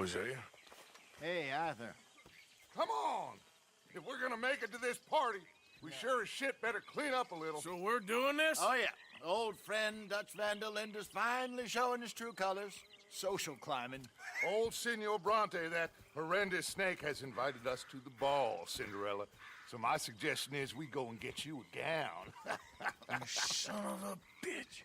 Hosea? Hey, Arthur. Come on! If we're gonna make it to this party, we sure as shit better clean up a little. So we're doing this? Oh, yeah. Old friend Dutch Vandal Linde's finally showing his true colors. Social climbing. Old Senor Bronte, that horrendous snake, has invited us to the ball, Cinderella. So my suggestion is we go and get you a gown. You son of a bitch.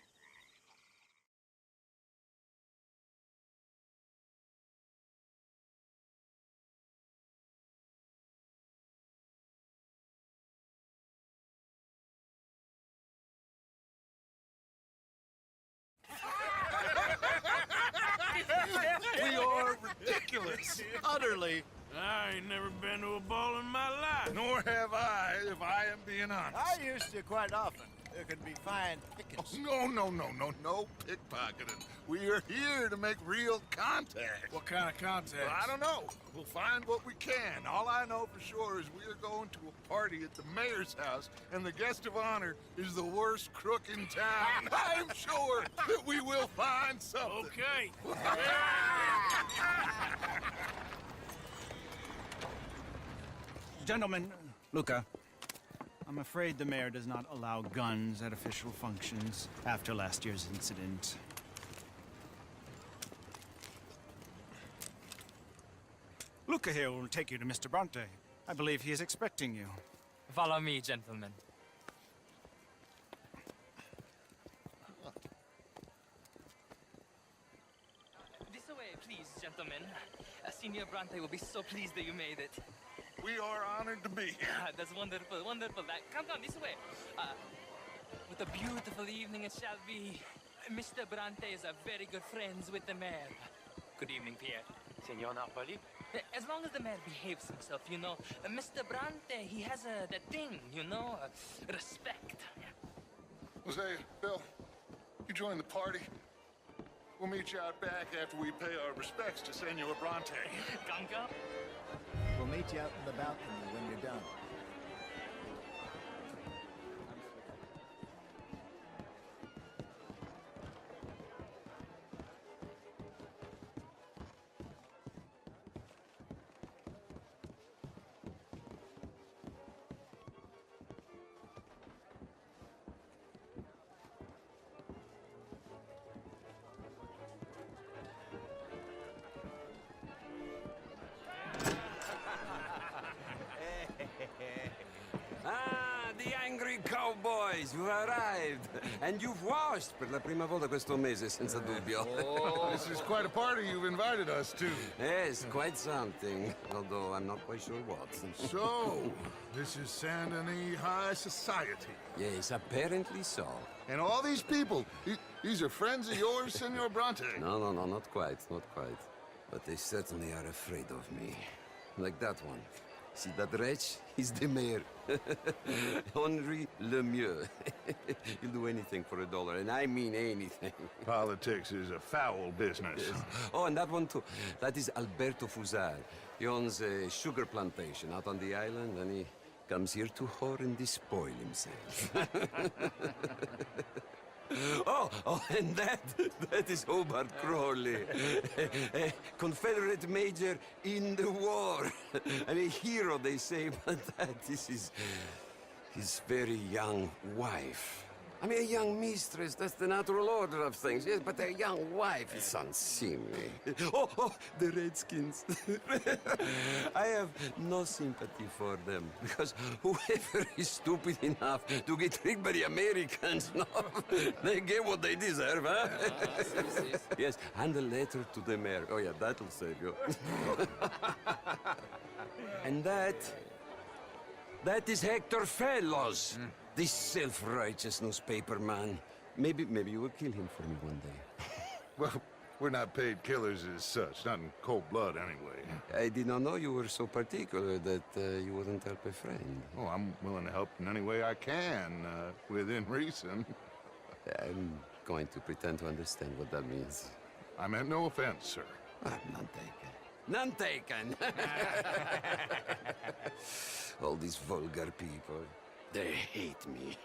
We are ridiculous. Utterly. I ain't never been to a ball in my life. Nor have I, if I am being honest. I used to quite often. There could be fine pickings. No pickpocketing. We are here to make real contact. What kind of contact? Well, I don't know. We'll find what we can. All I know for sure is we are going to a party at the mayor's house, and the guest of honor is the worst crook in town. I'm sure that we will find something. Okay. Gentlemen, Luca, I'm afraid the mayor does not allow guns at official functions after last year's incident. Luca here will take you to Mr. Bronte. I believe he is expecting you. Follow me, gentlemen. This way, please, gentlemen. Senior Bronte will be so pleased that you made it. We are honored to be here. That's wonderful, wonderful. Come this way. What a beautiful evening it shall be. Mr. Bronte is very good friends with the mayor. Good evening, Pierre. Signor Napoli? As long as the man behaves himself, you know. Mr. Bronte, he has that thing, you know, respect. Jose, Bill, you join the party. We'll meet you out back after we pay our respects to Senor Bronte. Come. We'll meet you out in the balcony when you're done. Ah, the angry cowboys, you've arrived. And you've washed per la prima volta questo mese, senza dubbio. This is quite a party you've invited us to. Yes, quite something. Although I'm not quite sure what. So, this is Saint Denis High Society. Yes, apparently so. And all these people, these are friends of yours, Senor Bronte? No, not quite, not quite. But they certainly are afraid of me. Like that one. See that wretch? He's the mayor. Henri Lemieux. He'll do anything for $1, and I mean anything. Politics is a foul business. Yes. Oh, and that one too. That is Alberto Fusar. He owns a sugar plantation out on the island, and he comes here to whore and despoil himself. Oh, and that is Hobart Crawley, a Confederate major in the war. And a hero, they say, but that is his very young wife. I mean, a young mistress, that's the natural order of things, yes, but a young wife is unseemly. Oh, the Redskins. I have no sympathy for them, because whoever is stupid enough to get tricked by the Americans, no, they get what they deserve, huh? Yes, and a letter to the mayor. Oh, yeah, that'll save you. And that is Hector Fellows. This self-righteous newspaper man. Maybe you will kill him for me one day. Well, we're not paid killers as such, not in cold blood anyway. I did not know you were so particular that you wouldn't help a friend. Oh, I'm willing to help in any way I can, within reason. I'm going to pretend to understand what that means. I meant no offense, sir. None taken. None taken! All these vulgar people. They hate me.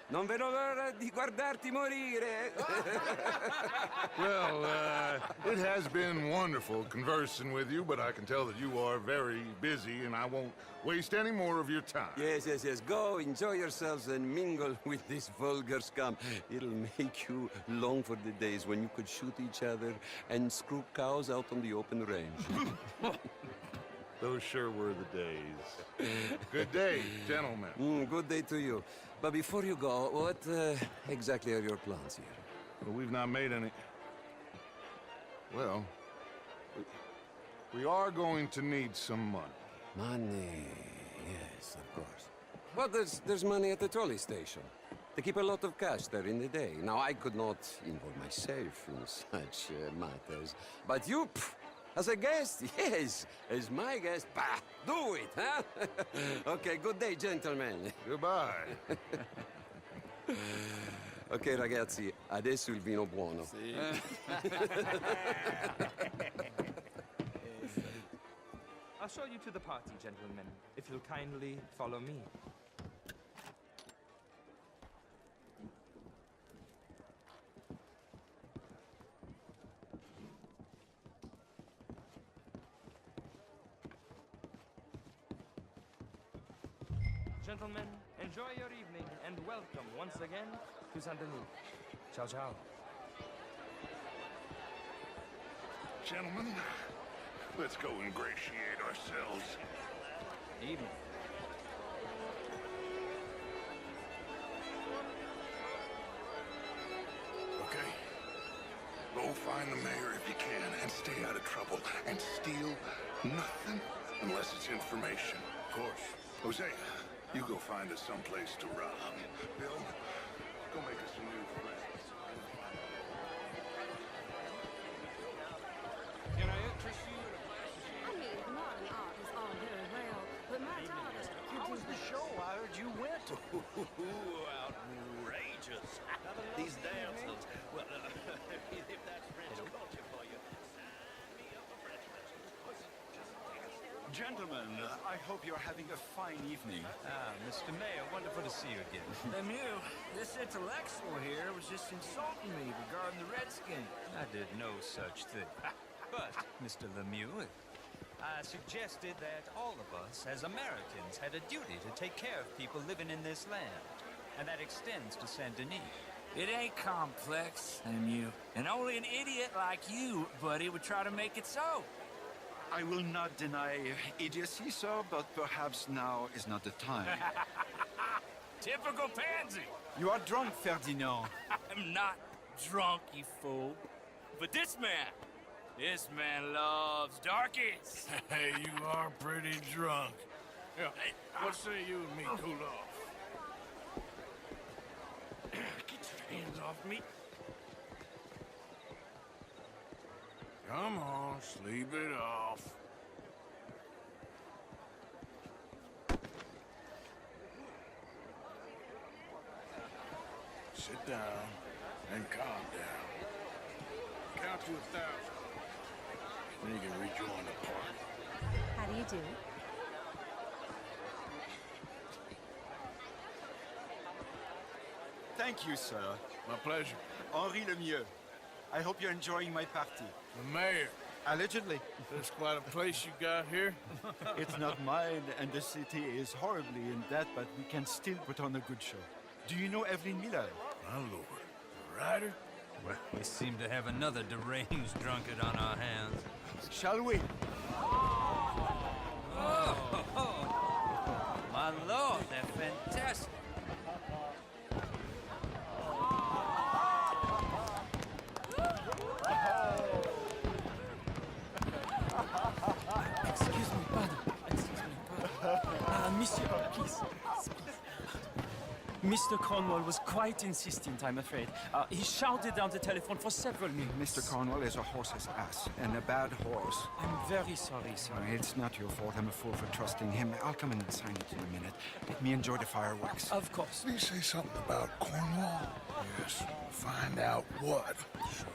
Non vedo l'ora di guardarti morire. Well, it has been wonderful conversing with you, but I can tell that you are very busy, and I won't waste any more of your time. Yes. Go, enjoy yourselves, and mingle with this vulgar scum. It'll make you long for the days when you could shoot each other and screw cows out on the open range. Those sure were the days. Good day, gentlemen. Good day to you. But before you go, what exactly are your plans here? Well, we've not made any... Well, we are going to need some money. Money, yes, of course. Well, there's money at the trolley station. They keep a lot of cash there in the day. Now, I could not involve myself in such matters. But you, as a guest, yes, as my guest, bah, do it, huh? Okay, good day, gentlemen. Goodbye. Ok, ragazzi, adesso il vino buono. I'll show you to the party, gentlemen, if you'll kindly follow me. Gentlemen, enjoy your evening and welcome once again to Saint Denis. Ciao, ciao. Gentlemen, let's go ingratiate ourselves. Evening. Okay? Go find the mayor if you can and stay out of trouble. And steal nothing unless it's information. Of course. Hosea, you go find us someplace to rob. Bill, go make us some new friends. Can I interest you in a glass of I mean, modern art is all very well, but my daughter... How was the show? I heard you went. Outrageous. These dancers. Well, if that's French culture for you, sign me up for French lessons. Gentlemen, I hope you're having a fine evening. Mr. Mayor, wonderful to see you again. Lemieux, this intellectual here was just insulting me regarding the Redskins. I did no such thing. But, Mr. Lemieux, I suggested that all of us, as Americans, had a duty to take care of people living in this land. And that extends to Saint Denis. It ain't complex, Lemieux. And only an idiot like you, buddy, would try to make it so. I will not deny idiocy, sir, but perhaps now is not the time. Typical pansy. You are drunk, Ferdinand. I'm not drunk, you fool. But this man loves darkies. Hey, you are pretty drunk. Yeah, what say you and me cool off? Get your hands off me. Come on, sleep it off. Sit down and calm down. Count to 1,000. Then you can rejoin the party. How do you do? Thank you, sir. My pleasure. Henri Lemieux. I hope you're enjoying my party. The mayor. Allegedly. There's quite a place you got here. It's not mine, and the city is horribly in debt, but we can still put on a good show. Do you know Evelyn Miller? My lord. The rider? We seem to have another deranged drunkard on our hands. Shall we? My lord, they're fantastic. Excuse me, pardon. Monsieur, please. Mr. Cornwall was quite insistent, I'm afraid. He shouted down the telephone for several minutes. Mr. Cornwall is a horse's ass, and a bad horse. I'm very sorry, sir. It's not your fault. I'm a fool for trusting him. I'll come in and sign it in a minute. Let me enjoy the fireworks. Of course. Did he say something about Cornwall? Yes. Find out what. Sure.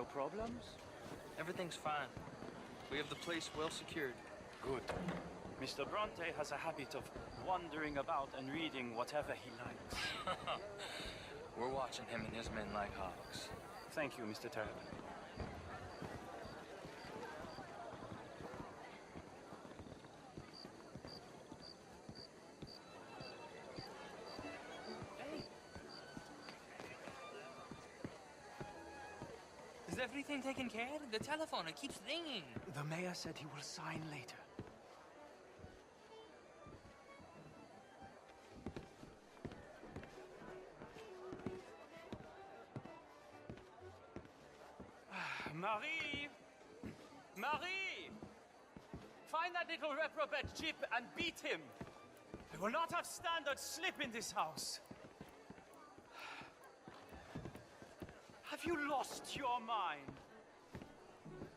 No problems? Everything's fine. We have the place well secured. Good. Mr. Bronte has a habit of wandering about and reading whatever he likes. We're watching him and his men like hawks. Thank you, Mr. Turpin. Is everything taken care of? The telephone, it keeps ringing. The mayor said he will sign later. Marie! Marie! Find that little reprobate Jip and beat him. I will not have standard slip in this house. Have you lost your mind?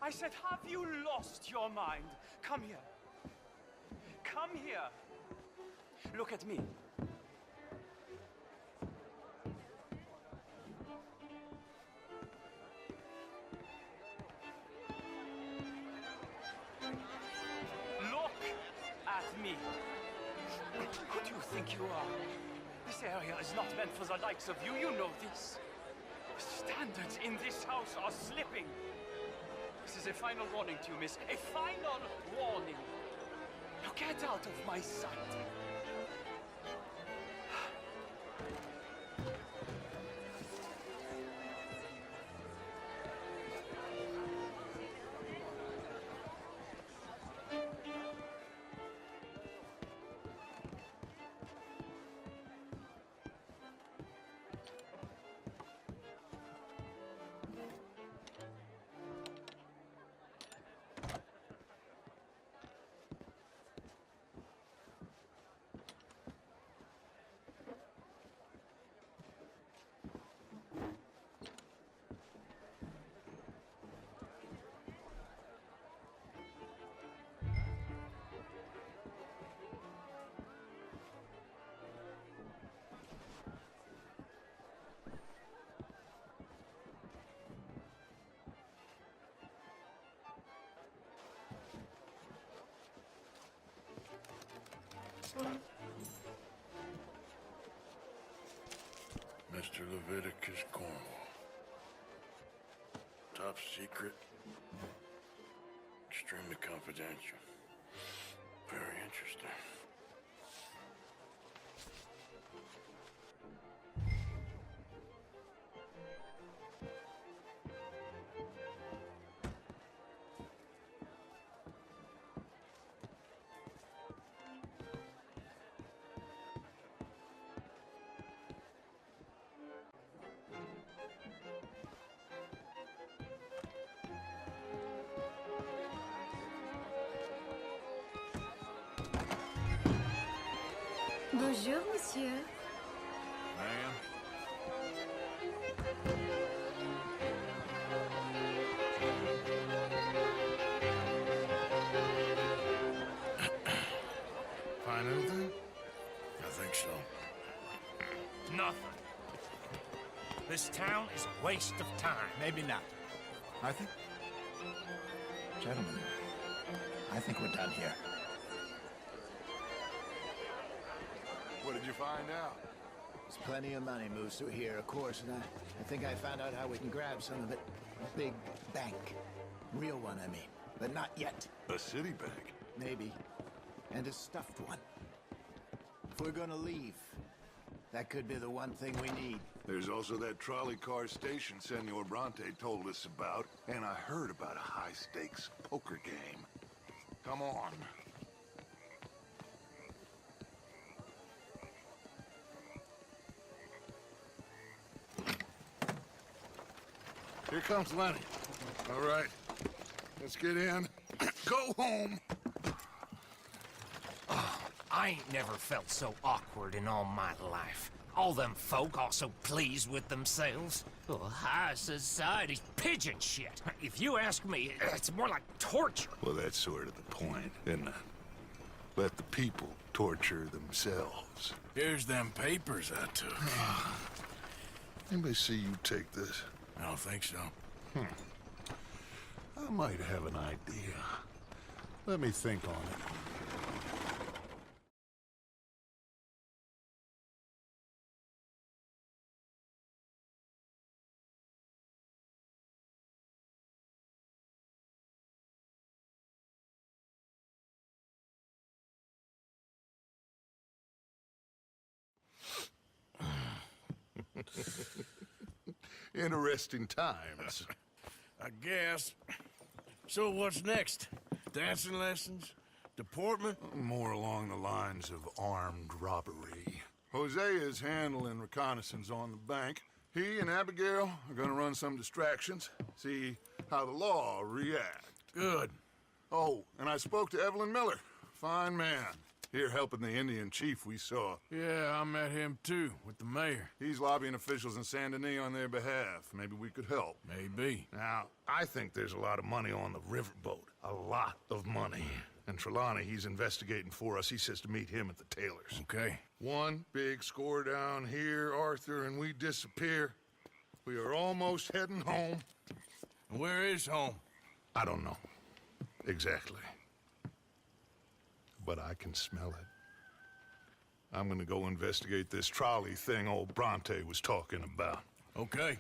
I said, have you lost your mind? Come here. Come here. Look at me. Look at me. Who do you think you are? This area is not meant for the likes of you. You know this. Standards in this house are slipping. This is a final warning to you, miss. A final warning. Now get out of my sight. Mr. Leviticus Cornwall. Top secret. Extremely confidential. Very interesting. Bonjour, monsieur. Ma'am? Find anything? I think so. Nothing. This town is a waste of time. Maybe not. I think... Gentlemen, I think we're done here. What did you find out? There's plenty of money moves through here, of course, and I think I found out how we can grab some of it. A big bank. Real one, I mean. But not yet. A city bank? Maybe. And a stuffed one. If we're gonna leave, that could be the one thing we need. There's also that trolley car station Senor Bronte told us about, and I heard about a high-stakes poker game. Come on. Here comes Lenny. All right, let's get in. Go home. Oh, I ain't never felt so awkward in all my life. All them folk all so pleased with themselves. Oh, high society's pigeon shit. If you ask me, it's more like torture. Well, that's sort of the point, isn't it? Let the people torture themselves. Here's them papers I took. Anybody see you take this? I don't think so. might have an idea. Let me think on it. Interesting times. I guess. So what's next? Dancing lessons? Deportment? More along the lines of armed robbery. Hosea is handling reconnaissance on the bank. He and Abigail are gonna run some distractions, see how the law react. Good. Oh, and I spoke to Evelyn Miller. Fine man. Here helping the Indian chief we saw. Yeah, I met him too, with the mayor. He's lobbying officials in Saint Denis on their behalf. Maybe we could help. Maybe. Now, I think there's a lot of money on the riverboat. A lot of money. And Trelawney, he's investigating for us. He says to meet him at the Taylors. Okay. One big score down here, Arthur, and we disappear. We are almost heading home. Where is home? I don't know. Exactly. But I can smell it. I'm gonna go investigate this trolley thing old Bronte was talking about. Okay.